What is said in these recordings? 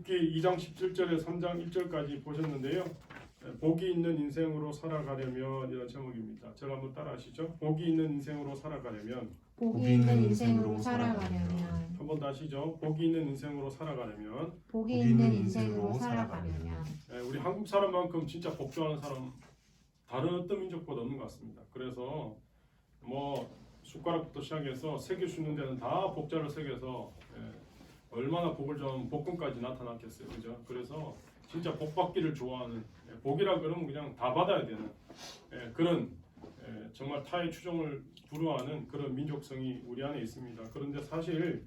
욥기 2장 17절에 3장 1절까지 보셨는데요. 복이 있는 인생으로 살아가려면 이런 제목입니다. 제가 한번 따라하시죠. 복이 있는 인생으로 살아가려면 복이 있는 인생으로 살아가려면 한 번 다시죠. 복이 있는 인생으로 살아가려면 복이 있는 인생으로 살아가려면 우리 한국 사람만큼 진짜 복 좋아하는 사람 다른 어떤 민족보다 없는 것 같습니다. 그래서 뭐 숟가락부터 시작해서 새길 수 있는 데는 다 복자를 새겨서 얼마나 복을 좋아하면 복권까지 나타났겠어요. 그죠? 그래서 진짜 복 받기를 좋아하는 복이라 그러면 그냥 다 받아야 되는 그런 정말 타의 추종을 불허하는 그런 민족성이 우리 안에 있습니다. 그런데 사실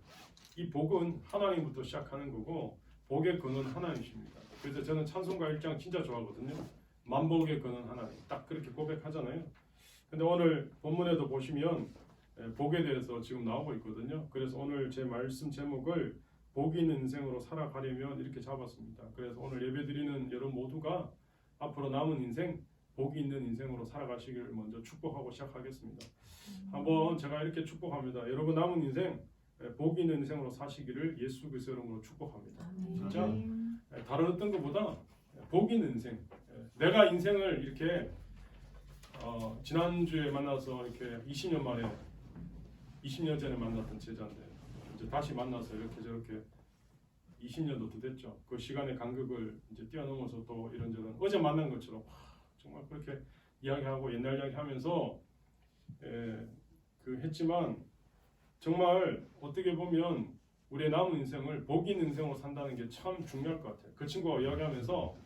이 복은 하나님부터 시작하는 거고 복의 근원 하나님이십니다. 그래서 저는 찬송가 1장 진짜 좋아하거든요. 만복의 근원 하나님 딱 그렇게 고백하잖아요. 근데 오늘 본문에도 보시면 복에 대해서 지금 나오고 있거든요. 그래서 오늘 제 말씀 제목을 복이 있는 인생으로 살아가려면 이렇게 잡았습니다. 그래서 오늘 예배드리는 여러분 모두가 앞으로 남은 인생 복이 있는 인생으로 살아가시기를 먼저 축복하고 시작하겠습니다. 한번 제가 이렇게 축복합니다. 여러분 남은 인생 복이 있는 인생으로 사시기를 예수 그리스도 이름으로 축복합니다. 진짜 다른 어떤 것보다 복이 있는 인생. 내가 인생을 이렇게 지난주에 만나서 이렇게 20년 만에 20년 전에 만났던 제자인데 이제 다시 만나서 이렇게 저렇게 20년도 더 됐죠. 그 시간의 간격을 이제 뛰어넘어서 또 이런저런 어제 만난 것처럼 정말 그렇게 이야기하고 옛날 이야기하면서 그 했지만 정말 어떻게 보면 우리의 남은 인생을 복 있는 인생으로 산다는 게 참 중요할 것 같아요. 그 친구가 이야기하면서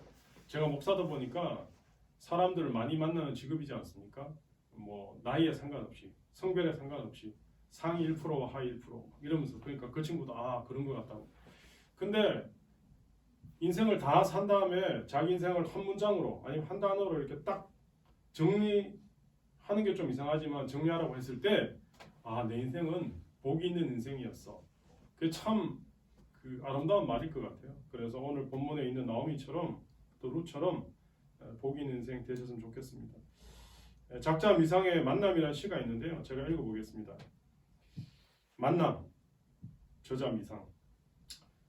제가 목사다 보니까 사람들을 많이 만나는 직업이지 않습니까? 뭐 나이에 상관없이 성별에 상관없이 상위 1%와 하위 1% 이러면서 그러니까 그 친구도 그런 것 같다고. 근데 인생을 다 산 다음에 자기 인생을 한 문장으로 아니면 한 단어로 이렇게 딱 정리하는 게 좀 이상하지만 정리하라고 했을 때 내 인생은 복이 있는 인생이었어. 그게 참 그 아름다운 말일 것 같아요. 그래서 오늘 본문에 있는 나오미처럼 또 룻처럼 복이 있는 인생 되셨으면 좋겠습니다. 작자 미상의 만남이라는 시가 있는데요. 제가 읽어보겠습니다. 만남, 저자 미상.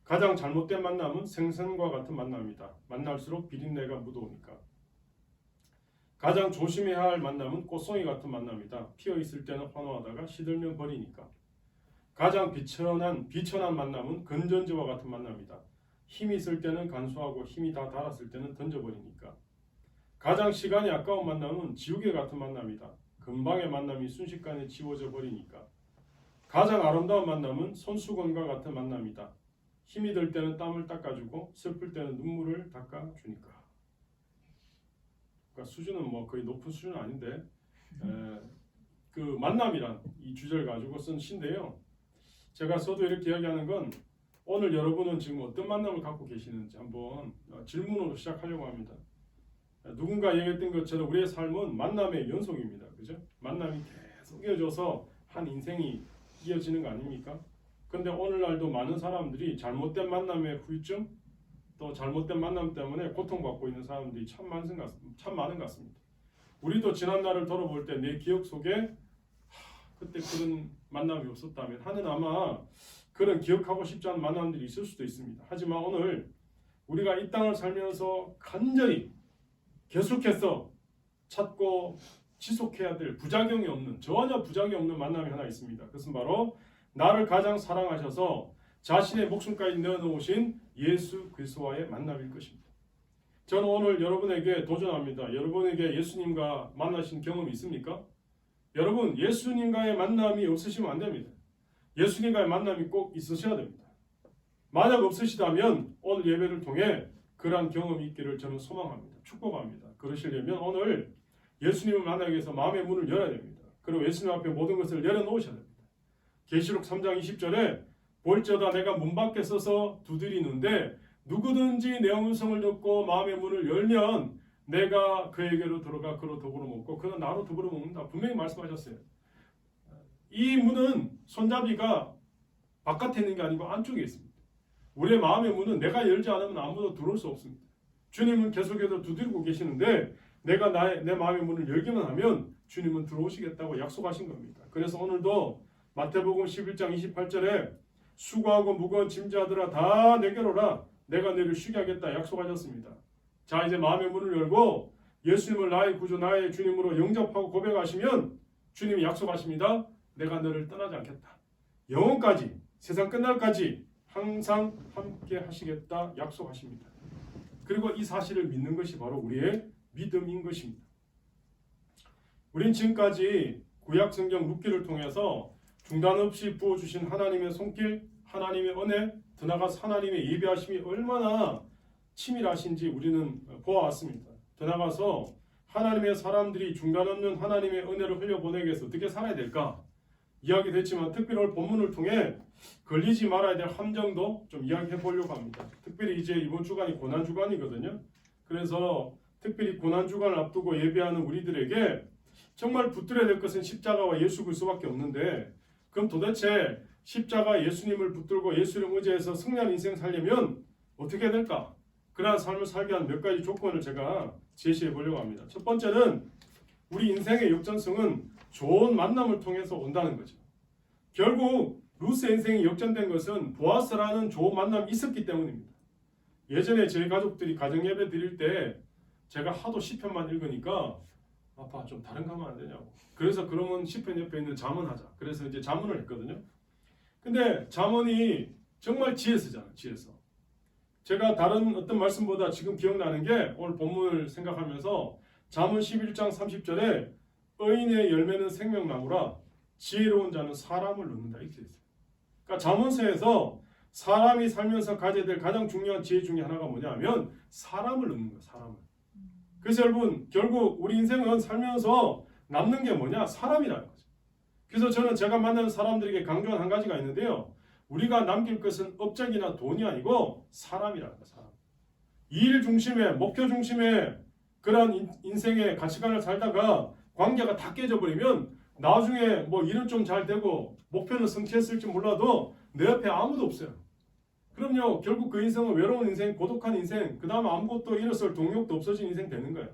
가장 잘못된 만남은 생선과 같은 만남이다. 만날수록 비린내가 묻어오니까. 가장 조심해야 할 만남은 꽃송이 같은 만남이다. 피어 있을 때는 환호하다가 시들면 버리니까. 가장 비천한 만남은 건전지와 같은 만남이다. 힘이 있을 때는 간수하고 힘이 다 닳았을 때는 던져버리니까. 가장 시간이 아까운 만남은 지우개 같은 만남이다. 금방의 만남이 순식간에 지워져 버리니까. 가장 아름다운 만남은 손수건과 같은 만남이다. 힘이 들 때는 땀을 닦아주고 슬플 때는 눈물을 닦아주니까. 그러니까 수준은 뭐 거의 높은 수준은 아닌데 그 만남이란 이 주제를 가지고 쓴 시인데요. 제가 써도 이렇게 이야기하는 건 오늘 여러분은 지금 어떤 만남을 갖고 계시는지 한번 질문으로 시작하려고 합니다. 누군가 얘기했던 것처럼 우리의 삶은 만남의 연속입니다. 그죠? 만남이 계속 이어져서 한 인생이 이어지는 거 아닙니까? 근데 오늘날도 많은 사람들이 잘못된 만남의 후유증 또 잘못된 만남 때문에 고통받고 있는 사람들이 참 많은 것 같습니다. 우리도 지난 날을 돌아볼 때 내 기억 속에 그때 그런 만남이 없었다면 하는 아마 그런 기억하고 싶지 않은 만남들이 있을 수도 있습니다. 하지만 오늘 우리가 이 땅을 살면서 간절히 계속해서 찾고 지속해야 될 부작용이 없는 전혀 부작용이 없는 만남이 하나 있습니다. 그것은 바로 나를 가장 사랑하셔서 자신의 목숨까지 내어놓으신 예수 그리스도와의 만남일 것입니다. 저는 오늘 여러분에게 도전합니다. 여러분에게 예수님과 만나신 경험이 있습니까? 여러분 예수님과의 만남이 없으시면 안 됩니다. 예수님과의 만남이 꼭 있으셔야 됩니다. 만약 없으시다면 오늘 예배를 통해 그러한 경험이 있기를 저는 소망합니다. 축복합니다. 그러시려면 오늘 예수님을 만나기 위해서 마음의 문을 열어야 됩니다. 그리고 예수님 앞에 모든 것을 내려놓으셔야 됩니다. 계시록 3장 20절에 볼지어다 내가 문 밖에 서서 두드리는데 누구든지 내 음성을 듣고 마음의 문을 열면 내가 그에게로 들어가 그로 더불어 먹고 그는 나로 더불어 먹는다. 분명히 말씀하셨어요. 이 문은 손잡이가 바깥에 있는 게 아니고 안쪽에 있습니다. 우리의 마음의 문은 내가 열지 않으면 아무도 들어올 수 없습니다. 주님은 계속해서 두드리고 계시는데 내가 내 마음의 문을 열기만 하면 주님은 들어오시겠다고 약속하신 겁니다. 그래서 오늘도 마태복음 11장 28절에 수고하고 무거운 짐자들아 다 내게로 오라 내가 너를 쉬게 하겠다 약속하셨습니다. 자, 이제 마음의 문을 열고 예수님을 나의 구주, 나의 주님으로 영접하고 고백하시면 주님이 약속하십니다. 내가 너를 떠나지 않겠다. 영원까지, 세상 끝날까지 항상 함께 하시겠다 약속하십니다. 그리고 이 사실을 믿는 것이 바로 우리의 믿음인 것입니다. 우린 지금까지 구약 성경 룻기를 통해서 중단 없이 부어주신 하나님의 손길, 하나님의 은혜, 더 나아가서 하나님의 예비하심이 얼마나 치밀하신지 우리는 보아왔습니다. 더 나아가서 하나님의 사람들이 중단 없는 하나님의 은혜를 흘려보내기 위해서 어떻게 살아야 될까? 이야기됐지만 특별히 오늘 본문을 통해 걸리지 말아야 될 함정도 좀 이야기해 보려고 합니다. 특별히 이제 이번 주간이 고난주간이거든요. 그래서 특별히 고난주간을 앞두고 예배하는 우리들에게 정말 붙들어야 될 것은 십자가와 예수 그리스도밖에 없는데, 그럼 도대체 십자가 예수님을 붙들고 예수를 의지해서 승리하는 인생 살려면 어떻게 해야 될까? 그러한 삶을 살게 하는 몇 가지 조건을 제가 제시해 보려고 합니다. 첫 번째는 우리 인생의 역전성은 좋은 만남을 통해서 온다는 거죠. 결국 루스의 인생이 역전된 것은 보아스라는 좋은 만남이 있었기 때문입니다. 예전에 저희 가족들이 가정예배 드릴 때 제가 하도 시편만 읽으니까 아빠 좀 다른 거 하면 안 되냐고. 그래서 그러면 시편 옆에 있는 잠언하자. 그래서 이제 잠언을 했거든요. 근데 잠언이 정말 지혜서잖아요. 지혜서. 제가 다른 어떤 말씀보다 지금 기억나는 게 오늘 본문을 생각하면서 잠언 11장 30절에 의인의 열매는 생명나무라 지혜로운 자는 사람을 낳는다 이렇게 있어요. 그러니까 잠언서에서 사람이 살면서 가져야 될 가장 중요한 지혜 중에 하나가 뭐냐면 사람을 낳는 거예요. 사람을. 그래서 여러분 결국 우리 인생은 살면서 남는 게 뭐냐? 사람이라는 거죠. 그래서 저는 제가 만나는 사람들에게 강조한 한 가지가 있는데요. 우리가 남길 것은 업적이나 돈이 아니고 사람이라는 거예요. 사람. 일 중심에 목표 중심에 그런 인생의 가치관을 살다가 관계가 다 깨져버리면 나중에 뭐 일은 좀 잘 되고 목표는 성취했을지 몰라도 내 옆에 아무도 없어요. 그럼요. 결국 그 인생은 외로운 인생, 고독한 인생, 그 다음에 아무것도 잃었을 동력도 없어진 인생 되는 거예요.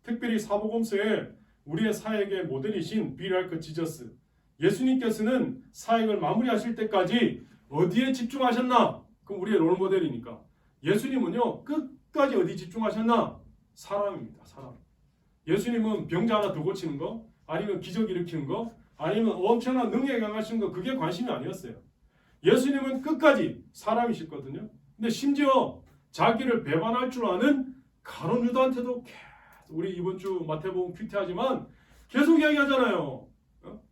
특별히 사복음서에 우리의 사역의 모델이신 비랄크 지저스, 예수님께서는 사역을 마무리하실 때까지 어디에 집중하셨나? 그럼 우리의 롤모델이니까. 예수님은요. 끝까지 어디 집중하셨나? 사람입니다. 사람. 예수님은 병자 하나 더 고치는 거, 아니면 기적 일으키는 거, 아니면 엄청난 능력에 강하신 거, 그게 관심이 아니었어요. 예수님은 끝까지 사람이셨거든요. 근데 심지어 자기를 배반할 줄 아는 가룟 유다한테도 계속, 우리 이번 주 마태복음 큐티하지만 계속 이야기하잖아요.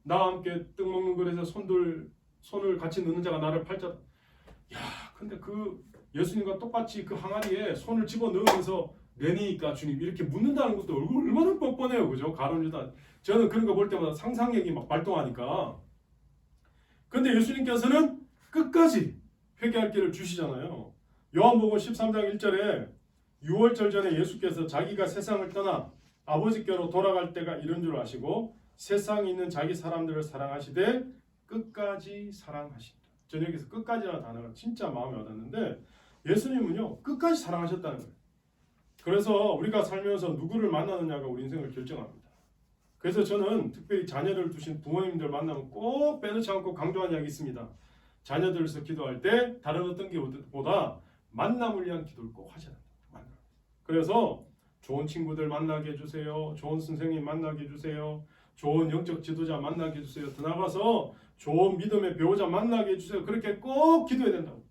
나와 함께 떡 먹는 그릇에 손을 같이 넣는 자가 나를 팔자. 야, 근데 그 예수님과 똑같이 그 항아리에 손을 집어 넣으면서 내니까 주님 이렇게 묻는다는 것도 얼마나 뻔뻔해요, 그죠? 가룟 유다. 저는 그런 거 볼 때마다 상상력이 막 발동하니까. 근데 예수님께서는 끝까지 회개할 길을 주시잖아요. 요한복음 13장 1절에 6월절 전에 예수께서 자기가 세상을 떠나 아버지께로 돌아갈 때가 이런 줄 아시고 세상에 있는 자기 사람들을 사랑하시되 끝까지 사랑하신다. 저는 여기서 끝까지라는 단어가 진짜 마음에 와닿는데 예수님은요 끝까지 사랑하셨다는 거예요. 그래서 우리가 살면서 누구를 만나느냐가 우리 인생을 결정합니다. 그래서 저는 특별히 자녀를 두신 부모님들 만나면 꼭 빼놓지 않고 강조한 이야기 있습니다. 자녀들에서 기도할 때 다른 어떤 게보다 만남을 위한 기도를 꼭 하셔야 됩니다. 만남. 그래서 좋은 친구들 만나게 해주세요. 좋은 선생님 만나게 해주세요. 좋은 영적 지도자 만나게 해주세요. 더 나아가서 좋은 믿음의 배우자 만나게 해주세요. 그렇게 꼭 기도해야 된다고.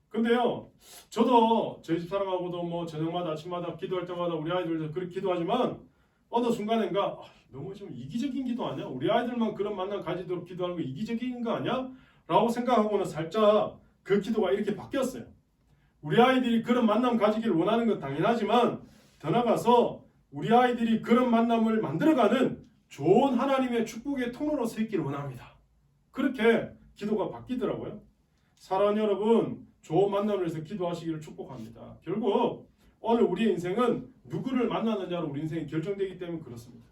근데요, 저도 저희 집사람하고도 뭐 저녁마다 아침마다 기도할 때마다 우리 아이들도 그렇게 기도하지만 어느 순간인가 너무 좀 이기적인 기도 아니야? 우리 아이들만 그런 만남 가지도록 기도하는 거 이기적인 거 아니야? 라고 생각하고는 살짝 그 기도가 이렇게 바뀌었어요. 우리 아이들이 그런 만남 가지기를 원하는 건 당연하지만 더 나아가서 우리 아이들이 그런 만남을 만들어가는 좋은 하나님의 축복의 통로로 서 있기를 원합니다. 그렇게 기도가 바뀌더라고요. 사랑하는 여러분, 좋은 만남을 위해서 기도하시기를 축복합니다. 결국 오늘 우리의 인생은 누구를 만나느냐로 우리 인생이 결정되기 때문에 그렇습니다.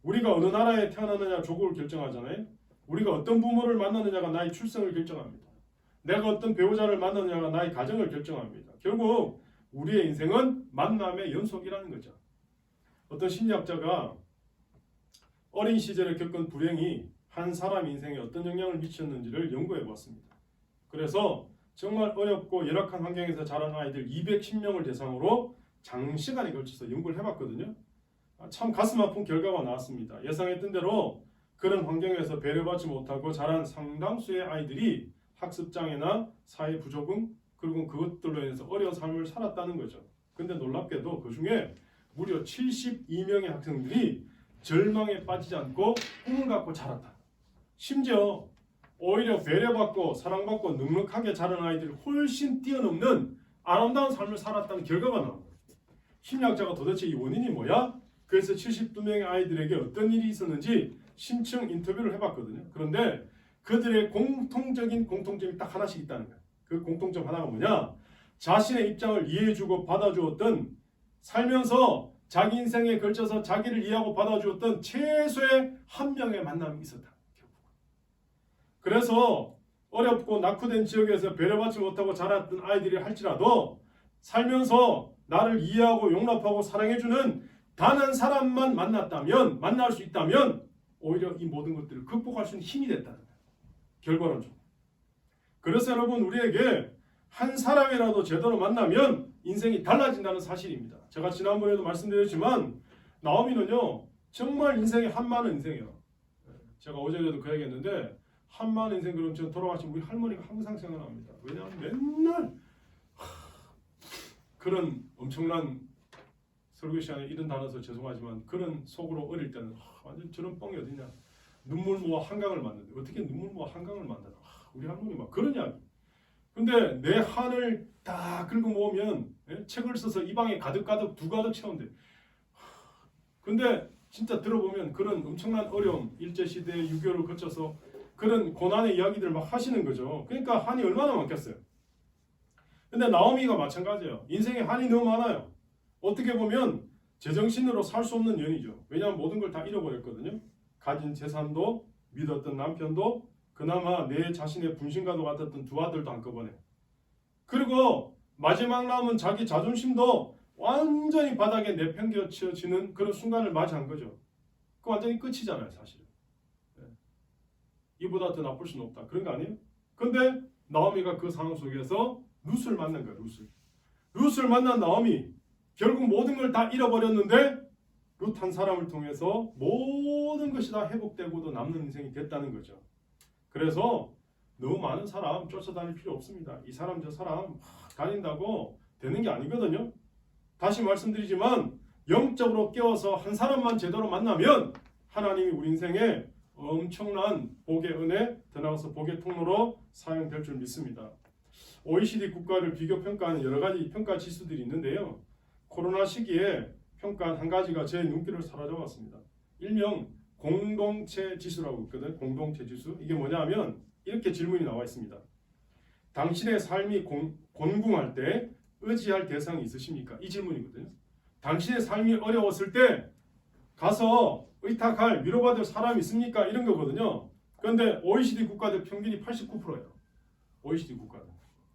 우리가 어느 나라에 태어나느냐 조국을 결정하잖아요. 우리가 어떤 부모를 만나느냐가 나의 출생을 결정합니다. 내가 어떤 배우자를 만나느냐가 나의 가정을 결정합니다. 결국 우리의 인생은 만남의 연속이라는 거죠. 어떤 심리학자가 어린 시절에 겪은 불행이 한 사람 인생에 어떤 영향을 미쳤는지를 연구해 보았습니다. 그래서 정말 어렵고 열악한 환경에서 자란 아이들 210명을 대상으로 장시간에 걸쳐서 연구를 해봤거든요. 참 가슴 아픈 결과가 나왔습니다. 예상했던 대로 그런 환경에서 배려받지 못하고 자란 상당수의 아이들이 학습장애나 사회 부적응 그리고 그것들로 인해서 어려운 삶을 살았다는 거죠. 근데 놀랍게도 그 중에 무려 72명의 학생들이 절망에 빠지지 않고 꿈을 갖고 자랐다. 심지어 오히려 배려받고 사랑받고 넉넉하게 자란 아이들이 훨씬 뛰어넘는 아름다운 삶을 살았다는 결과가 나옵니다. 심리학자가 도대체 이 원인이 뭐야? 그래서 72명의 아이들에게 어떤 일이 있었는지 심층 인터뷰를 해봤거든요. 그런데 그들의 공통점이 딱 하나씩 있다는 거예요. 그 공통점 하나가 뭐냐? 자신의 입장을 이해해주고 받아주었던, 살면서 자기 인생에 걸쳐서 자기를 이해하고 받아주었던 최소의 한 명의 만남이 있었다. 그래서 어렵고 낙후된 지역에서 배려받지 못하고 자랐던 아이들이 할지라도 살면서 나를 이해하고 용납하고 사랑해주는 단 한 사람만 만날 수 있다면 오히려 이 모든 것들을 극복할 수 있는 힘이 됐다는 거예요. 결과론적으로. 그래서 여러분, 우리에게 한 사람이라도 제대로 만나면 인생이 달라진다는 사실입니다. 제가 지난번에도 말씀드렸지만 나오미는요 정말 인생이 한많은 인생이에요. 제가 어제도 그 얘기했는데 한많은 인생, 그럼 전 돌아가신 우리 할머니가 항상 생각납니다. 왜냐하면 맨날 그런 엄청난 설교 시간에 이런 단어서 죄송하지만 그런 속으로 어릴 때는 완전 저런 뻥이 어딨냐, 눈물 모아 한강을 만드는데 어떻게 눈물 모아 한강을 만드나, 우리 할머니 막 그런 이야기. 근데 내 한을 다 긁어 모으면 책을 써서 이 방에 가득가득 두 가득 채운대. 근데 진짜 들어보면 그런 엄청난 어려움, 일제시대 6.25를 거쳐서 그런 고난의 이야기들 막 하시는 거죠. 그러니까 한이 얼마나 많겠어요. 근데 나오미가 마찬가지예요. 인생에 한이 너무 많아요. 어떻게 보면 제정신으로 살 수 없는 연이죠. 왜냐하면 모든 걸 다 잃어버렸거든요. 가진 재산도, 믿었던 남편도, 그나마 내 자신의 분신과도 같았던 두 아들도 한꺼번에. 그리고 마지막 남은 자기 자존심도 완전히 바닥에 내팽겨치어지는 그런 순간을 맞이한 거죠. 그 완전히 끝이잖아요, 사실은. 이보다 더 나쁠 수는 없다. 그런 거 아니에요? 근데 나오미가 그 상황 속에서 룻을 만난 거야. 룻을 만난 나오미, 결국 모든 걸 다 잃어버렸는데 룻 한 사람을 통해서 모든 것이 다 회복되고도 남는 인생이 됐다는 거죠. 그래서 너무 많은 사람 쫓아다닐 필요 없습니다. 이 사람 저 사람 다닌다고 되는 게 아니거든요. 다시 말씀드리지만 영적으로 깨워서 한 사람만 제대로 만나면 하나님이 우리 인생에 엄청난 복의 은혜, 더 나아가서 복의 통로로 사용될 줄 믿습니다. OECD 국가를 비교 평가하는 여러 가지 평가 지수들이 있는데요. 코로나 시기에 평가한 한 가지가 제 눈길을 사로잡았습니다. 일명 공동체 지수라고 있거든. 공동체 지수. 이게 뭐냐면 이렇게 질문이 나와 있습니다. 당신의 삶이 곤궁할 때 의지할 대상이 있으십니까? 이 질문이거든요. 당신의 삶이 어려웠을 때 가서 의탁할, 위로받을 사람이 있습니까? 이런 거거든요. 그런데 OECD 국가들 평균이 89%예요. OECD 국가들.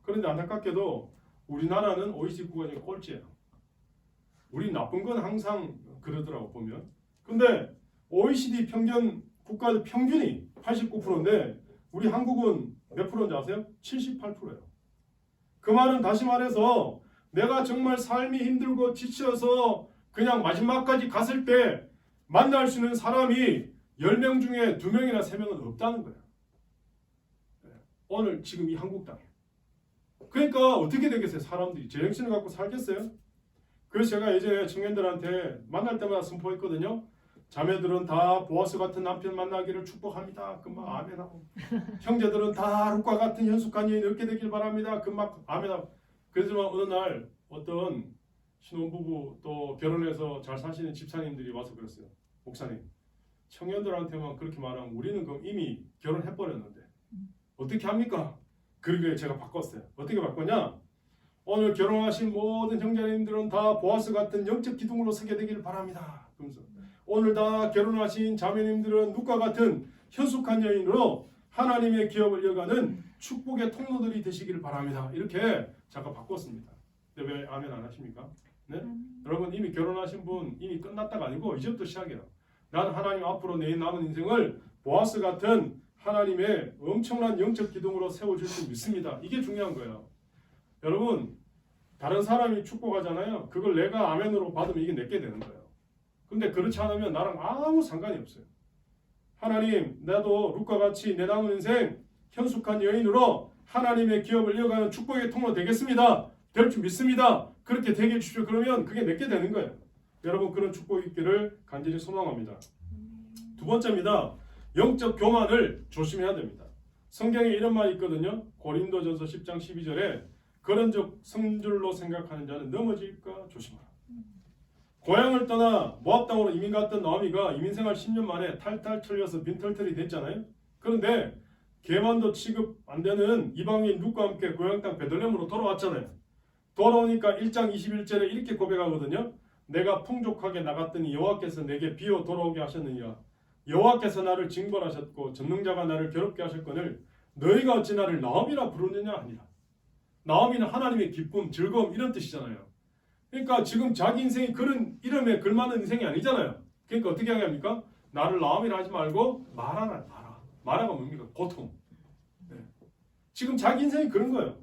그런데 안타깝게도 우리나라는 OECD 국가 중에 꼴찌예요. 우리 나쁜 건 항상 그러더라고 보면. 근데 OECD 평균 국가들 평균이 89%인데 우리 한국은 몇 프로인지 아세요? 78%예요. 그 말은 다시 말해서 내가 정말 삶이 힘들고 지쳐서 그냥 마지막까지 갔을 때 만날 수 있는 사람이 10명 중에 2명이나 3명은 없다는 거예요. 오늘 지금 이 한국 땅에. 그러니까 어떻게 되겠어요? 사람들이 제정신을 갖고 살겠어요? 그래서 제가 예전에 청년들한테 만날 때마다 선포했거든요. 자매들은 다 보아스 같은 남편 만나기를 축복합니다. 금방 아멘하고. 형제들은 다 룻과 같은 현숙한 여인 얻게 되길 바랍니다. 금방 아멘하고. 그러지만 어느 날 어떤 신혼부부 또 결혼해서 잘 사시는 집사님들이 와서 그랬어요. 목사님, 청년들한테만 그렇게 말하면 우리는 그럼 이미 결혼해버렸는데 어떻게 합니까? 그러게 제가 바꿨어요. 어떻게 바꿨냐? 오늘 결혼하신 모든 형제님들은 다 보아스 같은 영적 기둥으로 서게 되기를 바랍니다. 그러면서 오늘 다 결혼하신 자매님들은 룻과 같은 현숙한 여인으로 하나님의 기업을 이어가는 축복의 통로들이 되시기를 바랍니다. 이렇게 잠깐 바꿨습니다. 근데 왜 아멘 안 하십니까? 네? 여러분 이미 결혼하신 분 이미 끝났다가 아니고 이제부터 시작이에요. 나는 하나님 앞으로 내 남은 인생을 보아스 같은 하나님의 엄청난 영적 기둥으로 세워질 수 믿습니다. 이게 중요한 거예요. 여러분, 다른 사람이 축복하잖아요. 그걸 내가 아멘으로 받으면 이게 내게 되는 거예요. 근데 그렇지 않으면 나랑 아무 상관이 없어요. 하나님, 나도 룻과 같이 내 남은 인생 현숙한 여인으로 하나님의 기업을 이어가는 축복의 통로 되겠습니다. 될 줄 믿습니다. 그렇게 되게 해주십시오. 그러면 그게 내게 되는 거예요. 여러분, 그런 축복이 있기를 간절히 소망합니다. 두 번째입니다. 영적 교만을 조심해야 됩니다. 성경에 이런 말이 있거든요. 고린도전서 10장 12절에 그런 적 성줄로 생각하는 자는 넘어질까 조심하라. 고향을 떠나 모압 땅으로 이민 갔던 나오미가 이민생활 10년 만에 탈탈 털려서 빈털털이 됐잖아요. 그런데 계만도 취급 안 되는 이방인 룻과 함께 고향 땅 베들레헴으로 돌아왔잖아요. 돌아오니까 1장 21절에 이렇게 고백하거든요. 내가 풍족하게 나갔더니 여호와께서 내게 비어 돌아오게 하셨느니라. 여호와께서 나를 징벌하셨고 전능자가 나를 괴롭게 하셨거늘 너희가 어찌 나를 나오미라 부르느냐 하니라. 나오미는 하나님의 기쁨, 즐거움 이런 뜻이잖아요. 그러니까 지금 자기 인생이 그런 이름에 걸맞는 인생이 아니잖아요. 그러니까 어떻게 하게 합니까? 나를 나오미라 하지 말고 마라라. 마라가 뭡니까? 고통. 네. 지금 자기 인생이 그런 거예요.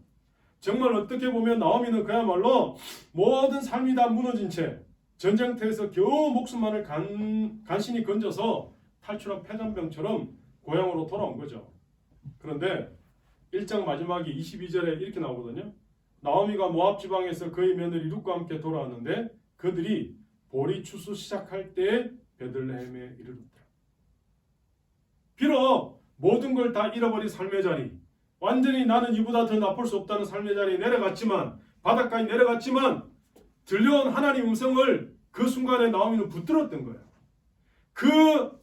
정말 어떻게 보면 나오미는 그야말로 모든 삶이 다 무너진 채 전쟁터에서 겨우 목숨만을 간신히 건져서 탈출한 패잔병처럼 고향으로 돌아온 거죠. 그런데 1장 마지막에 22절에 이렇게 나오거든요. 나오미가 모압 지방에서 그의 며느리 룻과 함께 돌아왔는데 그들이 보리 추수 시작할 때에 베들레헴에 이르렀더라. 비록 모든 걸 다 잃어버린 삶의 자리, 완전히 나는 이보다 더 나쁠 수 없다는 삶의 자리에 내려갔지만, 바닥까지 내려갔지만 들려온 하나님 음성을 그 순간에 나오미는 붙들었던 거예요. 그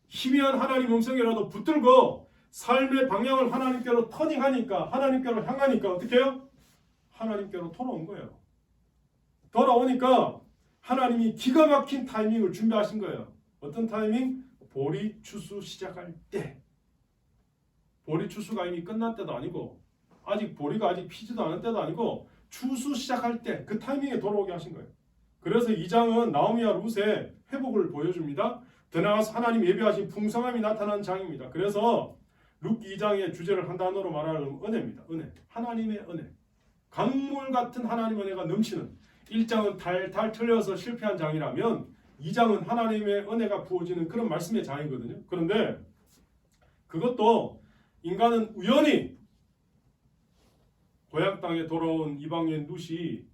희미한 하나님 음성이라도 붙들고 삶의 방향을 하나님께로 터닝하니까, 하나님께로 향하니까 어떻게 해요? 하나님께로 돌아온 거예요. 돌아오니까 하나님이 기가 막힌 타이밍을 준비하신 거예요. 어떤 타이밍? 보리 추수 시작할 때. 보리 추수가 이미 끝난 때도 아니고 아직 보리가 아직 피지도 않은 때도 아니고 추수 시작할 때 그 타이밍에 돌아오게 하신 거예요. 그래서 2장은 나오미와 룻의 회복을 보여줍니다. 더 나아가서 하나님 예비하신 풍성함이 나타난 장입니다. 그래서 룻 2장의 주제를 한 단어로 말하면 은혜입니다. 은혜. 하나님의 은혜. 강물 같은 하나님 은혜가 넘치는 1장은 탈탈 털려서 실패한 장이라면 2장은 하나님의 은혜가 부어지는 그런 말씀의 장이거든요. 그런데 그것도 인간은 우연히 고향 땅에 돌아온 이방인 룻이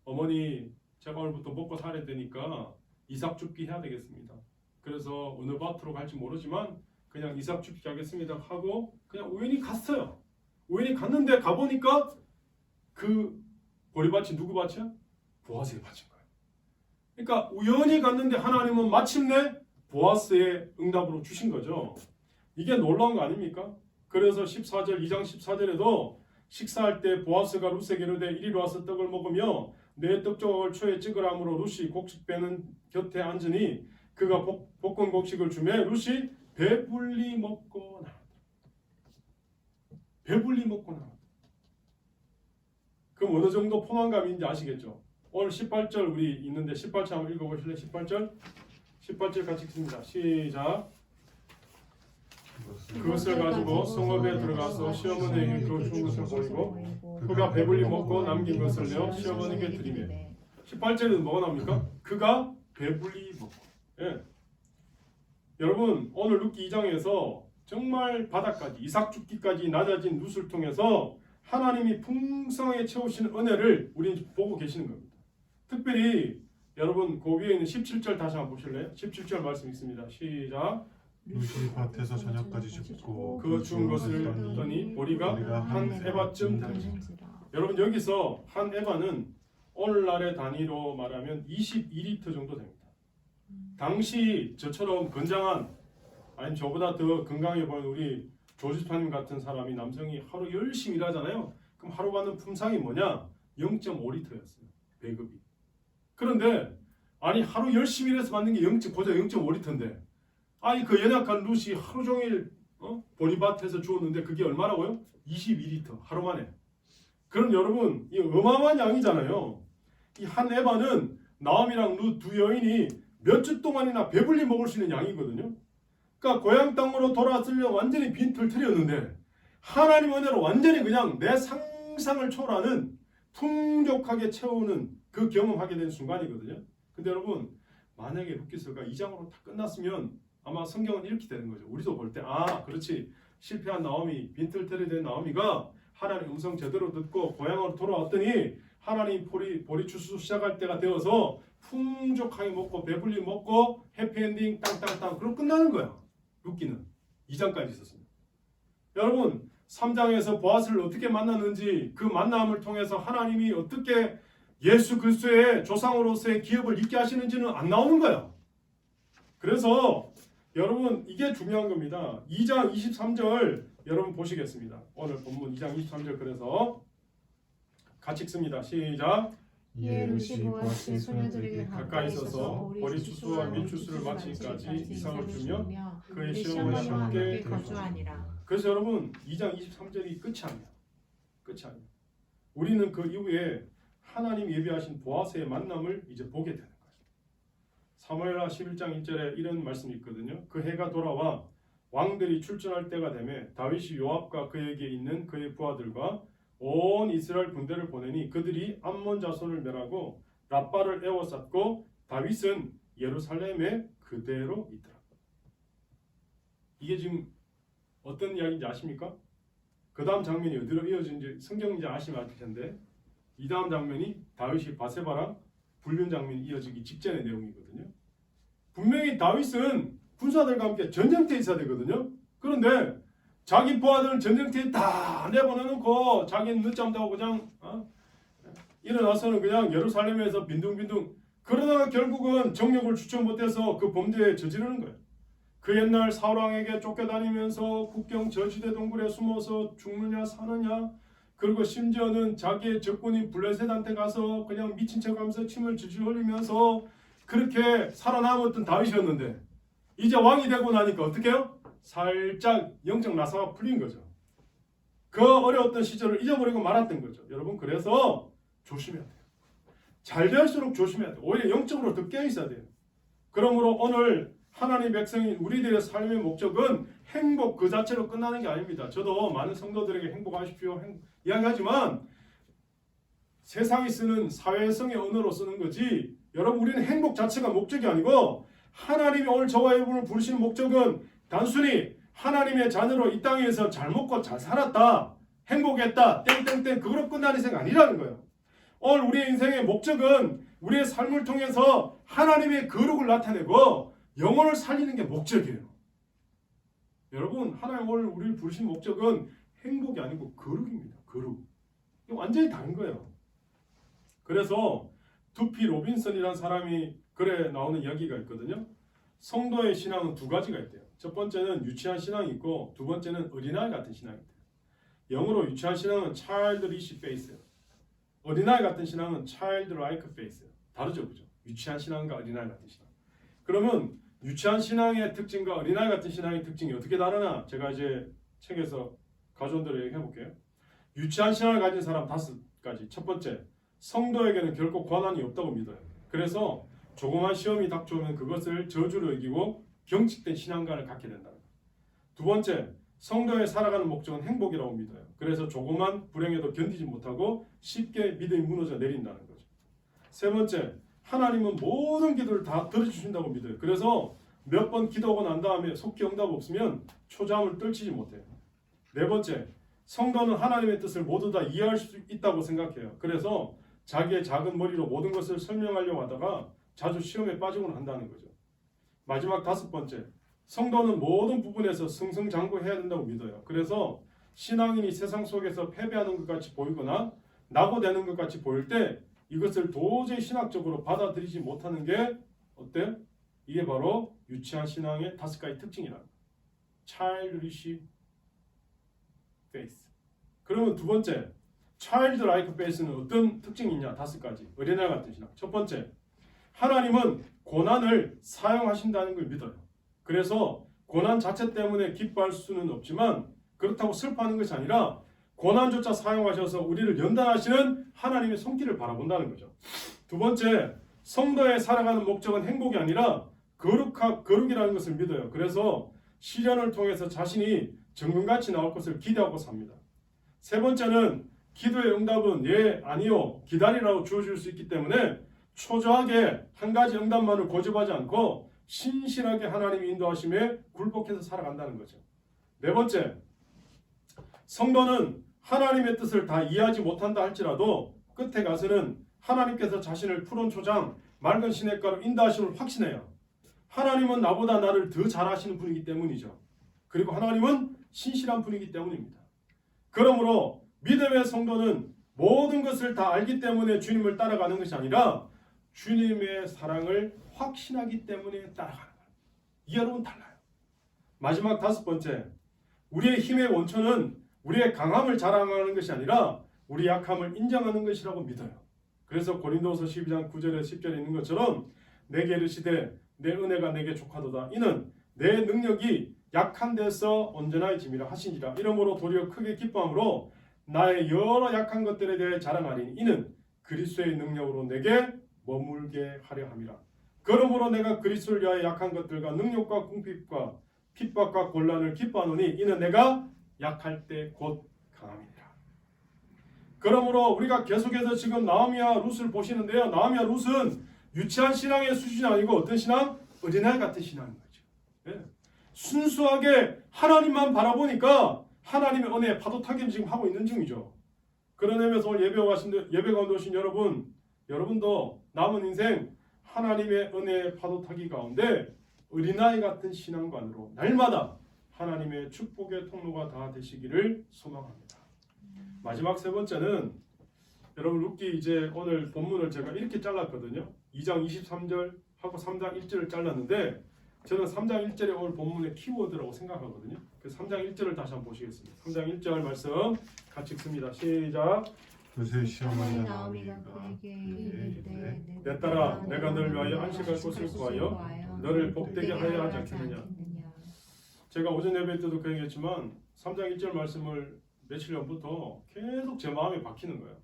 어머니 제가 오늘부터 먹고 살아야 되니까 이삭 줍기 해야 되겠습니다. 그래서 어느 밭으로 갈지 모르지만 그냥 이삭 줍기 하겠습니다 하고 그냥 우연히 갔어요. 우연히 갔는데 가보니까 그 보리밭이 누구 밭이야? 보아스의 밭인 거예요. 그러니까 우연히 갔는데 하나님은 마침내 보아스의 응답으로 주신 거죠. 이게 놀라운 거 아닙니까? 그래서 14절 2장 14절에도 식사할 때 보아스가 룻에게 이르되 이리 와서 떡을 먹으며 내 떡조각을 초에 찍으라 하므로 룻이 곡식 빼는 곁에 앉으니 그가 볶은 곡식을 주매 룻이 배불리 먹고 나왔다. 배불리 먹고 나왔다. 그럼 어느 정도 포만감인지 아시겠죠? 오늘 18절 우리 있는데 18절 한번 읽어보실래요? 18절 같이 읽습니다. 시작. 그것을 가지고 성읍에 들어가서 시어머니에게 그 준 것을 보이고 그가 배불리 먹고 남긴 것을 내어 시어머니에게 드리매. 18절에는 뭐가 나옵니까? 그가 배불리 먹고. 예. 여러분 오늘 룻기 2장에서 정말 바닥까지 이삭 죽기까지 낮아진 룻을 통해서 하나님이 풍성하게 채우시는 은혜를 우리는 보고 계시는 겁니다. 특별히 여러분 그 위에 있는 17절 다시 한번 보실래요? 17절 말씀 있습니다. 시작. 룻이 밭에서 저녁까지 줍고 그 준 것을 떠니 보리가 한 에바쯤 되니라. 여러분 여기서 한 에바는 오늘날의 단위로 말하면 22리터 정도 됩니다. 당시 저처럼 건장한 아니 저보다 더 건강해 보이는 우리 조지파님 같은 사람이 남성이 하루 열심히 일하잖아요. 그럼 하루 받는 품상이 뭐냐? 0.5리터였어요. 배급이. 그런데 아니 하루 열심히 일해서 받는 게 고작 0.5리터인데 아니 그 연약한 룻이 하루 종일 보리밭에서 주었는데 그게 얼마라고요? 22리터 하루 만에. 그럼 여러분 이 어마어마한 양이잖아요. 이 한 에바는 나오미랑 룻 두 여인이 몇 주 동안이나 배불리 먹을 수 있는 양이거든요. 그러니까 고향 땅으로 돌아왔으려 완전히 빈털터리였는데 하나님 은혜로 완전히 그냥 내 상상을 초월하는 풍족하게 채우는 그 경험하게 된 순간이거든요. 근데 여러분 만약에 룻기서가 2장으로 다 끝났으면 아마 성경은 이렇게 되는 거죠. 우리도 볼 때 그렇지 실패한 나오미 빈털터리 된 나오미가 하나님 음성 제대로 듣고 고향으로 돌아왔더니 하나님 보리 추수 시작할 때가 되어서 풍족하게 먹고 배불리 먹고 해피엔딩 땅땅땅 그럼 끝나는 거야. 룻기는 2장까지 있었습니다. 여러분 3장에서 보아스를 어떻게 만났는지 그 만남을 통해서 하나님이 어떻게 예수 그리스도의 조상으로서의 기업을 있게 하시는지는 안 나오는 거야. 그래서 여러분 이게 중요한 겁니다. 2장 23절 여러분 보시겠습니다. 오늘 본문 2장 23절 그래서 같이 읽습니다. 시작. 이에 룻이 보아스의 소녀들에게 가까이 있어서 보리 추수와 밀추수를 마치기까지 이삭을 주며 그의 시어머니와 함께 거주하니라. 그래서 여러분 2장 23절이 끝이 아니야. 끝이 아니야. 우리는 그 이후에 하나님 예비하신 보아스의 만남을 이제 보게 되는 거죠. 사무엘하 11장 1절에 이런 말씀이 있거든요. 그 해가 돌아와 왕들이 출전할 때가 되매 다윗이 요압과 그에게 있는 그의 부하들과 온 이스라엘 군대를 보내니 그들이 암몬 자손을 멸하고 랍바를 에워쌌고 다윗은 예루살렘에 그대로 있더라. 이게 지금 어떤 이야기인지 아십니까? 그 다음 장면이 어디로 이어진지 성경 이제 아시면 알 텐데 이 다음 장면이 다윗이 바세바랑 불륜 장면이 이어지기 직전의 내용이거든요. 분명히 다윗은 군사들과 함께 전쟁터에 있어야 되거든요. 그런데 자기 부하들은 전쟁터에 다 내보내놓고 자기는 늦잠 자고 그냥 일어나서는 그냥 예루살렘에서 빈둥빈둥 그러다가 결국은 정력을 주체 못해서 그 범죄에 저지르는 거예요. 그 옛날 사울왕에게 쫓겨다니면서 국경 저지대 동굴에 숨어서 죽느냐 사느냐 그리고 심지어는 자기의 적군인 블레셋한테 가서 그냥 미친 척하면서 침을 줄줄 흘리면서 그렇게 살아남았던 다윗이었는데 이제 왕이 되고 나니까 어떻게 해요? 살짝 영적 나사가 풀린 거죠. 그 어려웠던 시절을 잊어버리고 말았던 거죠. 여러분 그래서 조심해야 돼요. 잘 될수록 조심해야 돼요. 오히려 영적으로 더 깨어있어야 돼요. 그러므로 오늘 하나님 백성인 우리들의 삶의 목적은 행복 그 자체로 끝나는 게 아닙니다. 저도 많은 성도들에게 행복하십시오 이야기하지만 세상이 쓰는 사회성의 언어로 쓰는 거지 여러분 우리는 행복 자체가 목적이 아니고 하나님이 오늘 저와 여러분을 부르시는 목적은 단순히 하나님의 자녀로 이 땅에서 잘 먹고 잘 살았다 행복했다 땡땡땡 그거로 끝나는 생각 아니라는 거예요. 오늘 우리의 인생의 목적은 우리의 삶을 통해서 하나님의 거룩을 나타내고 영혼을 살리는 게 목적이에요. 여러분 하나님 오늘 우리를 부르신 목적은 행복이 아니고 거룩입니다. 거룩. 이게 완전히 다른 거예요. 그래서 두피 로빈슨이라는 사람이 글에 나오는 이야기가 있거든요. 성도의 신앙은 두 가지가 있대요. 첫 번째는 유치한 신앙이 있고 두 번째는 어린아이 같은 신앙이 있대요. 영어로 유치한 신앙은 childish faith예요. 어린아이 같은 신앙은 childlike faith예요. 다르죠, 그죠? 유치한 신앙과 어린아이 같은 신앙. 그러면 유치한 신앙의 특징과 어린아이 같은 신앙의 특징이 어떻게 다르나 제가 이제 책에서 가족들에게 해볼게요. 유치한 신앙을 가진 사람 5가지. 첫 번째, 성도에게는 결코 권한이 없다고 믿어요. 그래서 조그만 시험이 닥쳐오면 그것을 저주로 여기고 경직된 신앙관을 갖게 된다. 두 번째, 성도의 살아가는 목적은 행복이라고 믿어요. 그래서 조그만 불행에도 견디지 못하고 쉽게 믿음이 무너져 내린다는 거죠. 세 번째, 하나님은 모든 기도를 다 들어주신다고 믿어요. 그래서 몇 번 기도하고 난 다음에 속히 응답 없으면 초잠을 떨치지 못해요. 네 번째, 성도는 하나님의 뜻을 모두 다 이해할 수 있다고 생각해요. 그래서 자기의 작은 머리로 모든 것을 설명하려고 하다가 자주 시험에 빠지곤 한다는 거죠. 마지막 5번째, 성도는 모든 부분에서 승승장구해야 된다고 믿어요. 그래서 신앙인이 세상 속에서 패배하는 것 같이 보이거나 낙오되는 것 같이 보일 때 이것을 도저히 신학적으로 받아들이지 못하는 게 어때? 이게 바로 유치한 신앙의 5가지 특징이다. Childish faith. 그러면 두 번째, childlike faith는 어떤 특징이 있냐? 5가지. 어린아이 같은 신앙. 첫 번째, 하나님은 고난을 사용하신다는 걸 믿어요. 그래서 고난 자체 때문에 기뻐할 수는 없지만 그렇다고 슬퍼하는 것이 아니라 고난조차 사용하셔서 우리를 연단하시는 하나님의 손길을 바라본다는 거죠. 두 번째, 성도의 살아가는 목적은 행복이 아니라 거룩이라는 것을 믿어요. 그래서 시련을 통해서 자신이 정금같이 나올 것을 기대하고 삽니다. 세 번째는 기도의 응답은 예, 아니요, 기다리라고 주어질 수 있기 때문에 초조하게 한 가지 응답만을 고집하지 않고 신실하게 하나님의 인도하심에 굴복해서 살아간다는 거죠. 네 번째, 성도는 하나님의 뜻을 다 이해하지 못한다 할지라도 끝에 가서는 하나님께서 자신을 푸른 초장, 맑은 시냇가로 인도하심을 확신해요. 하나님은 나보다 나를 더 잘하시는 분이기 때문이죠. 그리고 하나님은 신실한 분이기 때문입니다. 그러므로 믿음의 성도는 모든 것을 다 알기 때문에 주님을 따라가는 것이 아니라 주님의 사랑을 확신하기 때문에 따라가는 거예요. 이 여러분 달라요. 마지막 다섯 번째, 우리의 힘의 원천은 우리의 강함을 자랑하는 것이 아니라 우리 약함을 인정하는 것이라고 믿어요. 그래서 고린도서 12장 9절에 10절에 있는 것처럼 내게 이르시되 내 은혜가 내게 족하도다. 이는 내 능력이 약한 데서 온전하여짐이라 하시니라. 이러므로 도리어 크게 기뻐함으로 나의 여러 약한 것들에 대해 자랑하리니 이는 그리스도의 능력으로 내게 머물게 하려 함이라. 그러므로 내가 그리스도를 위하여 약한 것들과 능력과 궁핍과 핍박과 곤란을 기뻐하노니 이는 내가 약할 때 곧 강함이니라. 그러므로 우리가 계속해서 지금 나오미와 룻을 보시는데요. 나오미와 룻은 유치한 신앙의 수준이 아니고 어떤 신앙? 어린아이 같은 신앙인 거죠. 예. 순수하게 하나님만 바라보니까 하나님의 은혜에 파도 타기를 지금 하고 있는 중이죠. 그런 의미에서 오늘 예배 가운데 오신 여러분도 남은 인생 하나님의 은혜의 파도 타기 가운데 어린아이 같은 신앙관으로 날마다 하나님의 축복의 통로가 다 되시기를 소망합니다. 마지막 세 번째는 여러분 룻기 이제 오늘 본문을 제가 이렇게 잘랐거든요. 2장 23절 하고 3장 1절을 잘랐는데 저는 3장 1절이 오늘 본문의 키워드라고 생각하거든요. 그래서 3장 1절을 다시 한번 보시겠습니다. 3장 1절 말씀 같이 읽습니다. 시작. 요새 시어머니 나오미가 나오미가 그에게 이르되 내 딸아 내가 너를 위하여 안식할 곳을 구하여 너를 복되게 하려 하지 않겠느냐. 제가 오전 예배 때도 그 얘기했지만 3장 1절 말씀을 며칠 전부터 계속 제 마음에 박히는 거예요.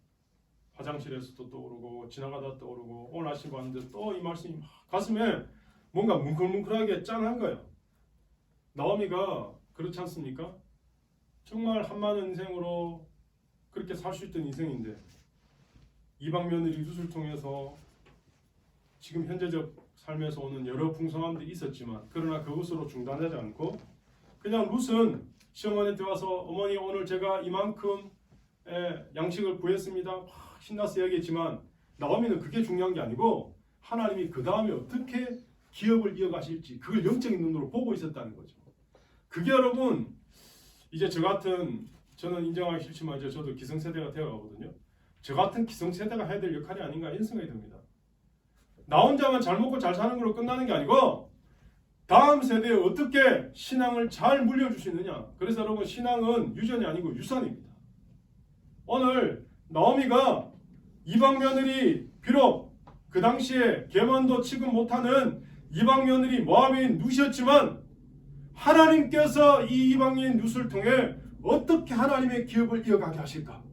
화장실에서도 떠오르고 지나가다 떠오르고 오늘 아침 봤는데 또 이 말씀이 막 가슴에 뭔가 뭉클뭉클하게 짠한 거예요. 나오미가 그렇지 않습니까? 정말 한많은 인생으로 그렇게 살 수 있던 인생인데 이방 며느리 룻을 통해서 지금 현재적 삶에서 오는 여러 풍성함들이 있었지만 그러나 그것으로 중단하지 않고 그냥 룻은 시어머니한테 와서 어머니 오늘 제가 이만큼 양식을 구했습니다. 신나서 얘기했지만 나오미는 그게 중요한 게 아니고 하나님이 그 다음에 어떻게 기업을 이어가실지 그걸 영적인 눈으로 보고 있었다는 거죠. 그게 여러분 이제 저는 인정하기 싫지만 이제 저도 기성세대가 되어가거든요. 저 같은 기성세대가 해야 될 역할이 아닌가 이런 생각이 듭니다. 나 혼자만 잘 먹고 잘 사는 걸로 끝나는 게 아니고 다음 세대에 어떻게 신앙을 잘 물려줄 수 있느냐. 그래서 여러분 신앙은 유전이 아니고 유산입니다. 오늘 나오미가 이방 며느리 비록 그 당시에 계만도 취급 못하는 이방 며느리 모압인 룻이었지만 하나님께서 이 이방인 룻을 통해 어떻게 하나님의 기업을 이어가게 하실까?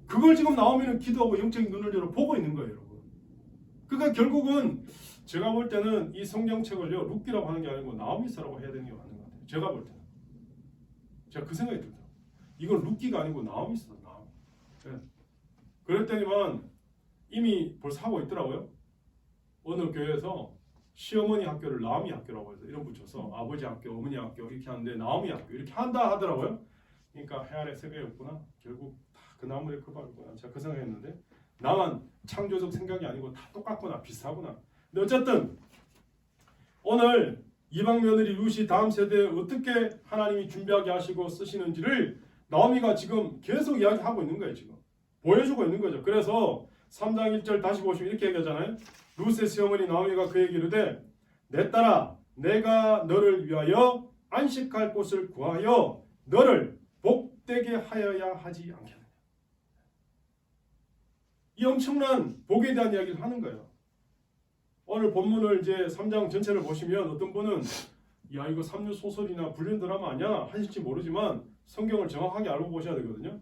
그걸 지금 나오미는 기도하고 영적인 눈을 열어 보고 있는 거예요, 여러분. 그러니까 결국은 제가 볼 때는 이 성경책을요 룻기라고 하는 게 아니고 나오미서라고 해야 되는 게 맞는 것 같아요. 제가 볼 때는 제가 그 생각이 들더라고요. 이건 룻기가 아니고 나오미서다. 나오미. 네. 그랬더니만 이미 벌써 하고 있더라고요. 어느 교회에서 시어머니 학교를 나오미 학교라고 해서 이름 붙여서 아버지 학교, 어머니 학교 이렇게 하는데 나오미 학교 이렇게 한다 하더라고요. 그러니까 해 아래 세배가 없구나. 결국 다 그 나무의 그 밥이구나. 제가 그 생각했는데 나만 창조적 생각이 아니고 다 똑같구나. 비슷하구나. 근데 어쨌든 오늘 이방 며느리 룻이 다음 세대에 어떻게 하나님이 준비하게 하시고 쓰시는지를 나오미가 지금 계속 이야기하고 있는 거예요. 지금 보여주고 있는 거죠. 그래서 3장 1절 다시 보시면 이렇게 얘기하잖아요. 룻의 시어머니 나오미가 그에게 이르되 내 딸아 내가 너를 위하여 안식할 곳을 구하여 너를 복되게 하여야 하지 않겠느냐. 이 엄청난 복에 대한 이야기를 하는 거예요. 오늘 본문을 이제 3장 전체를 보시면 어떤 분은 야 이거 삼류 소설이나 불륜 드라마 아니야 하실지 모르지만 성경을 정확하게 알고 보셔야 되거든요.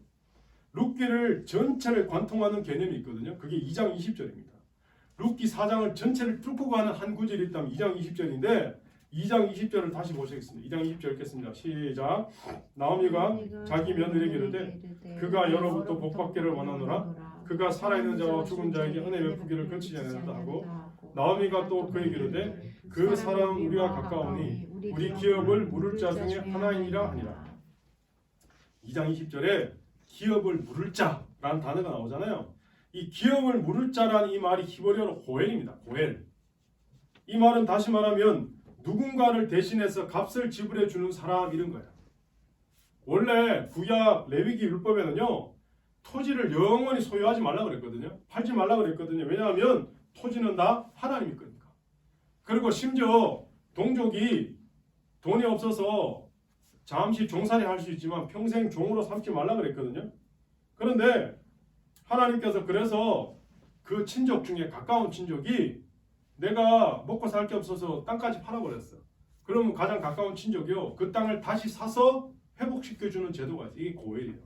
룻기를 전체를 관통하는 개념이 있거든요. 그게 2장 20절입니다. 룻기 4장을 전체를 뚫고 가는 한 구절이 있다면 2장 20절인데 2장 20절을 다시 보시겠습니다. 2장 20절 읽겠습니다. 시작. 나오미가 자기 며느리에게 이르되 그가 여로부터 복받기를 원하노라. 그가 살아있는 자와 죽은 자에게 은혜 베푸기를 거치지 않는다 하고 나오미가 또 그에게 이르되 그 사람은 우리와 가까우니 우리 기업을 물을 자 중에 하나이니라 하니라. 2장 20절에 기업을 물을 자라는 단어가 나오잖아요. 이 기업을 물을 자라는 이 말이 히브리어로 고엘입니다. 고엘. 이 말은 다시 말하면 누군가를 대신해서 값을 지불해 주는 사람 이런 거예요. 원래 구약 레위기 율법에는요. 토지를 영원히 소유하지 말라 그랬거든요. 팔지 말라 그랬거든요. 왜냐하면 토지는 다 하나님의 거니까. 그리고 심지어 동족이 돈이 없어서 잠시 종살이 할 수 있지만 평생 종으로 삼지 말라 그랬거든요. 그런데 하나님께서 그래서 그 친족 중에 가까운 친족이 내가 먹고 살 게 없어서 땅까지 팔아버렸어. 그러면 가장 가까운 친족이요. 그 땅을 다시 사서 회복시켜주는 제도가 있어요. 이게 고엘이에요.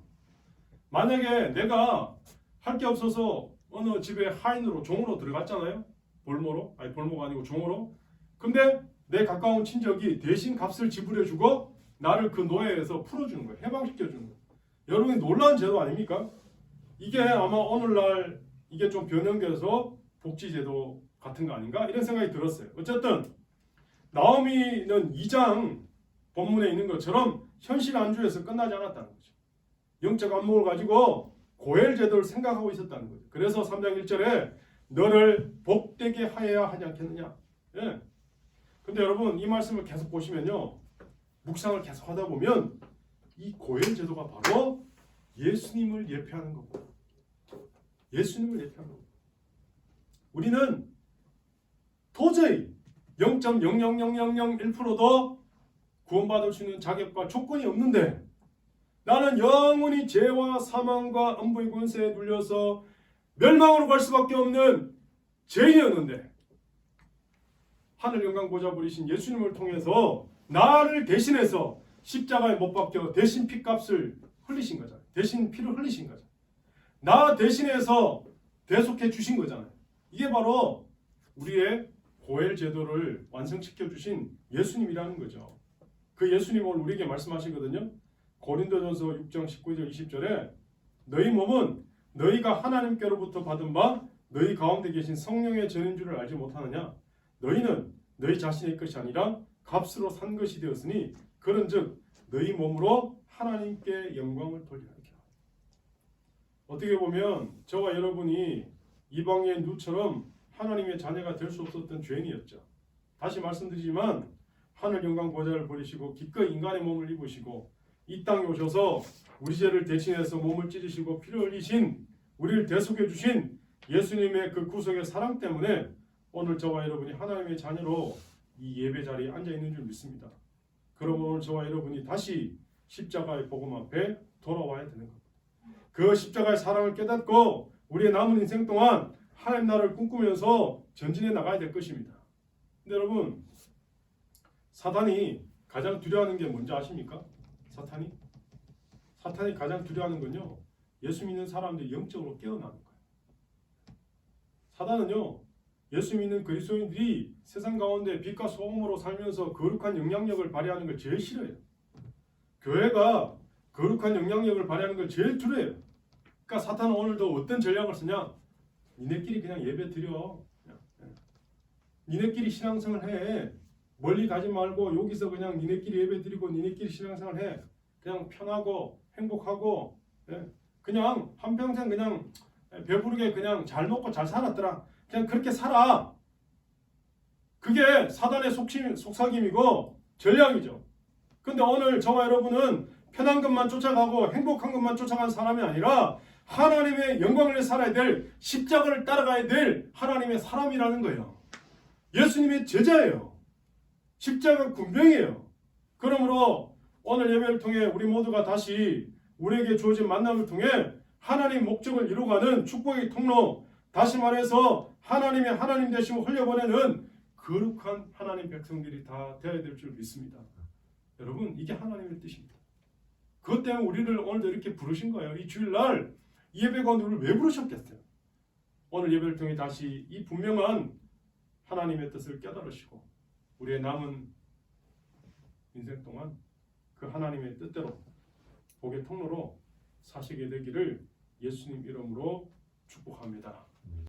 만약에 내가 할 게 없어서 어느 집에 하인으로 종으로 들어갔잖아요. 볼모로. 아니 볼모가 아니고 종으로. 근데 내 가까운 친족이 대신 값을 지불해주고 나를 그 노예에서 풀어주는 거예요. 해방시켜주는 거예요. 여러분이 놀라운 제도 아닙니까? 이게 아마 오늘날 이게 좀 변형돼서 복지제도 같은 거 아닌가? 이런 생각이 들었어요. 어쨌든 나오미는 2장 본문에 있는 것처럼 현실 안주에서 끝나지 않았다는 거죠. 영적 안목을 가지고 고엘 제도를 생각하고 있었다는 거죠. 그래서 3장 1절에 너를 복되게 하여야 하지 않겠느냐. 예. 근데 여러분 이 말씀을 계속 보시면요. 묵상을 계속 하다 보면 이 고엘 제도가 바로 예수님을 예표하는 겁니다. 예수님을 예표하는 겁니다. 우리는 도저히 0.00001%도 구원받을 수 있는 자격과 조건이 없는데 나는 영원히 죄와 사망과 음부의 권세에 눌려서 멸망으로 갈 수밖에 없는 죄인이었는데 하늘 영광 보좌 부리신 예수님을 통해서 나를 대신해서 십자가에 못 박혀 대신 피값을 흘리신 거잖아요. 대신 피를 흘리신 거잖아요. 나 대신해서 대속해 주신 거잖아요. 이게 바로 우리의 고엘 제도를 완성시켜 주신 예수님이라는 거죠. 그 예수님 오늘 우리에게 말씀하시거든요. 고린도전서 6장 19절 20절에 너희 몸은 너희가 하나님께로부터 받은 바 너희 가운데 계신 성령의 전인 줄을 알지 못하느냐. 너희는 너희 자신의 것이 아니라 값으로 산 것이 되었으니 그런즉 너희 몸으로 하나님께 영광을 돌리라. 어떻게 보면 저와 여러분이 이방인 누처럼 하나님의 자녀가 될 수 없었던 죄인이었죠. 다시 말씀드리지만 하늘 영광 보좌를 버리시고 기꺼이 인간의 몸을 입으시고 이 땅에 오셔서 우리 죄를 대신해서 몸을 찢으시고 피를 흘리신 우리를 대속해 주신 예수님의 그 구속의 사랑 때문에 오늘 저와 여러분이 하나님의 자녀로 이 예배 자리에 앉아 있는 줄 믿습니다. 그러므로 오늘 저와 여러분이 다시 십자가의 복음 앞에 돌아와야 되는 겁니다. 그 십자가의 사랑을 깨닫고 우리의 남은 인생 동안 하나님 나라를 꿈꾸면서 전진해 나가야 될 것입니다. 근데 여러분 사탄이 가장 두려워하는 게 뭔지 아십니까? 사탄이 가장 두려워하는 건요. 예수 믿는 사람들이 영적으로 깨어나는 거예요. 사탄은요. 예수 믿는 그리스도인들이 세상 가운데 빛과 소금으로 살면서 거룩한 영향력을 발휘하는 걸 제일 싫어해요. 교회가 거룩한 영향력을 발휘하는 걸 제일 두려워해요. 그러니까 사탄은 오늘도 어떤 전략을 쓰냐? 니네끼리 그냥 예배 드려. 니네끼리 신앙생활 해. 멀리 가지 말고 여기서 그냥 니네끼리 예배 드리고 니네끼리 신앙생활 해. 그냥 편하고 행복하고 그냥 한평생 그냥 배부르게 그냥 잘 먹고 잘 살았더라. 그냥 그렇게 살아. 그게 사단의 속삭임이고 전략이죠. 근데 오늘 저와 여러분은 편한 것만 쫓아가고 행복한 것만 쫓아가는 사람이 아니라 하나님의 영광을 위해 살아야 될 십자가를 따라가야 될 하나님의 사람이라는 거예요. 예수님의 제자예요. 십자가 군병이에요. 그러므로 오늘 예배를 통해 우리 모두가 다시 우리에게 주어진 만남을 통해 하나님 목적을 이루어가는 축복의 통로, 다시 말해서 하나님의 하나님 되심을 흘려보내는 거룩한 하나님 백성들이 다 되어야 될 줄 믿습니다. 여러분 이게 하나님의 뜻입니다. 그것 때문에 우리를 오늘도 이렇게 부르신 거예요. 이 주일날 예배 가운데 우리를 왜 부르셨겠어요? 오늘 예배를 통해 다시 이 분명한 하나님의 뜻을 깨달으시고 우리의 남은 인생 동안 그 하나님의 뜻대로 복의 통로로 사시게 되기를 예수님 이름으로 축복합니다.